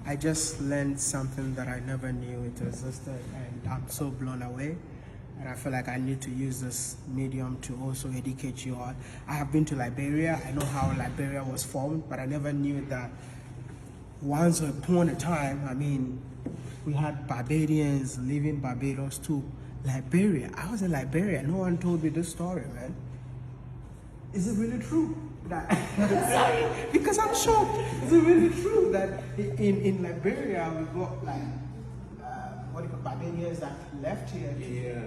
I just learned something that I never knew it existed, and I'm so blown away. And I feel like I need to use this medium to also educate you all. I have been to Liberia. I know how Liberia was formed, but I never knew that once upon a time, I mean, we had Barbadians leaving Barbados to Liberia. I was in Liberia. No one told me this story, man. Is it really true? Sorry, because I'm shocked. Is it really true that in Liberia we got like Barbadians that left here? Yeah.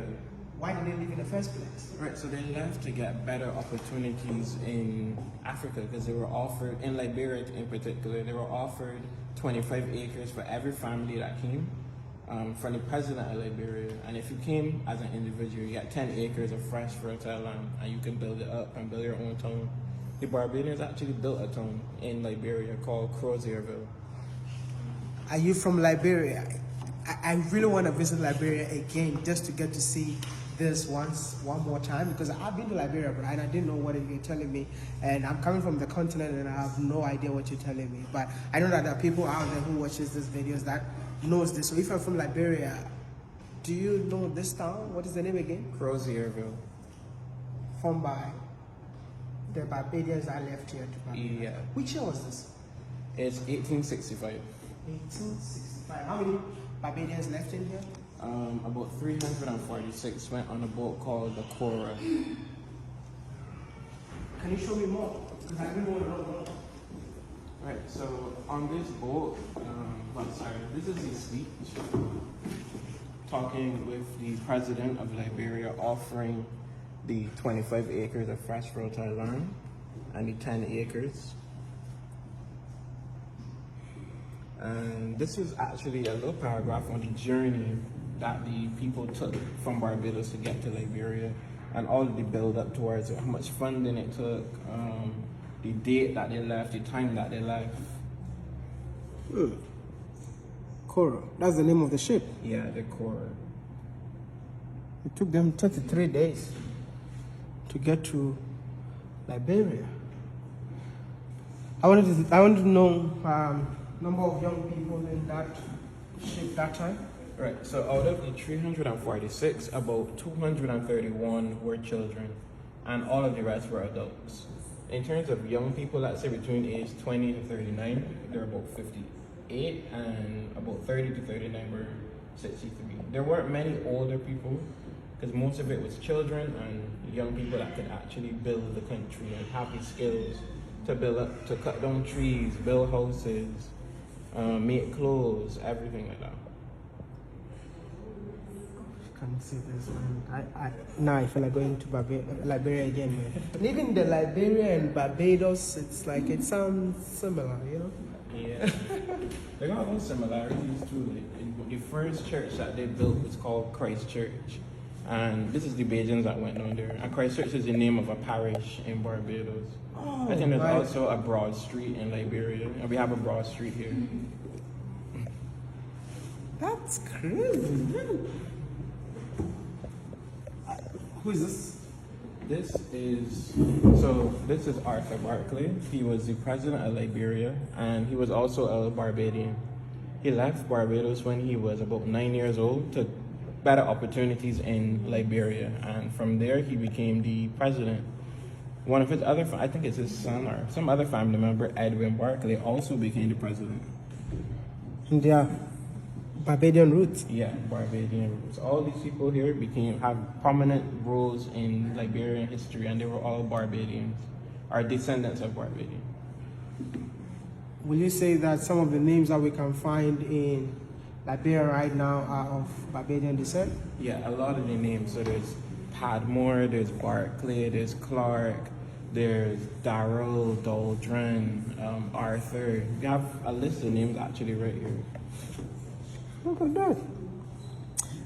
Why did they leave in the first place? Right, so they left to get better opportunities in Africa because they were offered, in Liberia in particular, they were offered 25 acres for every family that came from the president of Liberia. And if you came as an individual, you got 10 acres of fresh, fertile land, and you can build it up and build your own town. The Barbadians actually built a town in Liberia called CAJLR-S. Are you from Liberia? I really want to visit Liberia again just to get to see this one more time, because I've been to Liberia, but I didn't know what you're telling me, and I'm coming from the continent and I have no idea what you're telling me. But I know that there are people out there who watches these videos that knows this. So if you're from Liberia, do you know this town? What is the name again? CAJLR-S. Formed by the Barbadians that left here to Barbados. Yeah. Which year was this? It's 1865. 1865. How many Barbadians left in here? About 346 went on a boat called the Cora. Can you show me more? Because I really want to know more. Right, so on this boat, this is the speech talking with the president of Liberia, offering the 25 acres of fresh fertile land and the 10 acres. And this is actually a little paragraph on the journey that the people took from Barbados to get to Liberia, and all of the build up towards it, how much funding it took, the date that they left, the time that they left. Cora, that's the name of the ship. Yeah, the Cora. It took them 33 days to get to Liberia. I wanted to know number of young people in that ship that time. Right, so out of the 346, about 231 were children, and all of the rest were adults. In terms of young people, let's say between age 20 to 39, there were about 58, and about 30 to 39 were 63. There weren't many older people, because most of it was children and young people that could actually build the country and have the skills to build up, to cut down trees, build houses, make clothes, everything like that. Can see this, man. Now I feel like going to Liberia again, man. And even the Liberia and Barbados, it's like, it sounds similar, you know? Yeah. They got those similarities too. Like, the first church that they built was called Christ Church. And this is the Bajans that went down there. And Christ Church is the name of a parish in Barbados. Oh, I think there's also a Broad Street in Liberia. And we have a Broad Street here. That's crazy. Who is this? This is Arthur Barclay. He was the president of Liberia, and he was also a Barbadian. He left Barbados when he was about 9 years old to better opportunities in Liberia, and from there he became the president. One of his other, I think it's his son or some other family member, Edwin Barclay, also became the president. Yeah. Barbadian roots. Yeah, Barbadian roots. All these people here have prominent roles in Liberian history, and they were all Barbadians, or descendants of Barbadians. Will you say that some of the names that we can find in Liberia right now are of Barbadian descent? Yeah, a lot of the names. So there's Padmore, there's Barclay, there's Clark, there's Darrell, Doldren, Arthur. We have a list of names actually right here. Look at that.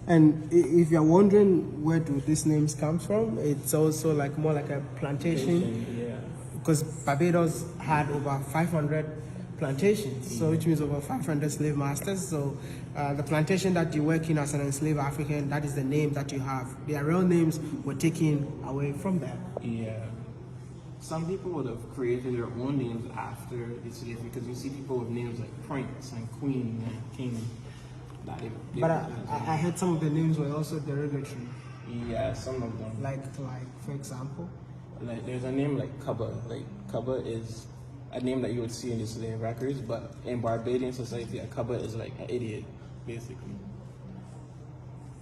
And if you're wondering where do these names come from, it's also like more like a plantation. Yeah. Because Barbados had over 500 plantations, so which means over 500 slave masters. So the plantation that you work in as an enslaved African, that is the name that you have. Their real names were taken away from them. Yeah. some people would have created their own names after the slavery, because you see people with names like Prince and Queen and King. That they But I heard some of the names were also derogatory. yeah, some of them. Like for example. Like there's a name like Cubba. Like Cubba is a name that you would see in the slave records, but in Barbadian society, a Cubba is like an idiot, basically.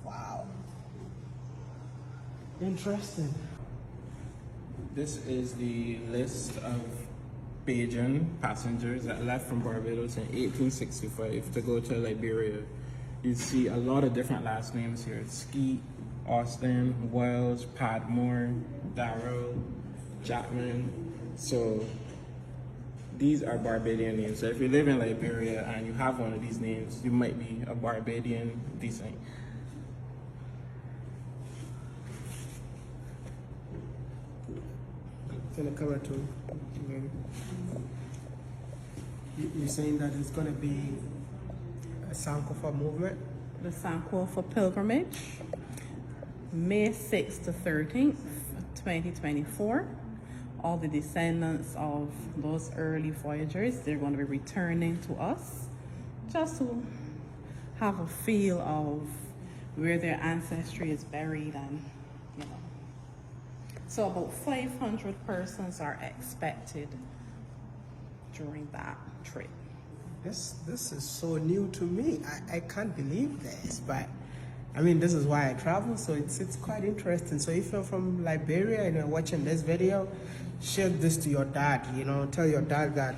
Wow. Interesting. This is the list of Bajan passengers that left from Barbados in 1865 to go to Liberia. You see a lot of different last names here. Skeet, Austin, Wells, Padmore, Darrow, Chapman. So these are Barbadian names. So if you live in Liberia and you have one of these names, you might be a Barbadian descent. Gonna cover too. You're saying that it's gonna be a Sankofa movement? The Sankofa pilgrimage, May 6th to 13th, 2024. All the descendants of those early voyagers, they're going to be returning to us just to have a feel of where their ancestry is buried, and you know. So about 500 persons are expected during that trip. This is so new to me. I can't believe this, but I mean, this is why I travel, so it's quite interesting. So if you're from Liberia and you're watching this video, share this to your dad, you know, tell your dad that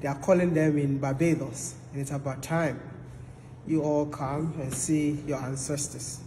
they are calling them in Barbados, and it's about time you all come and see your ancestors.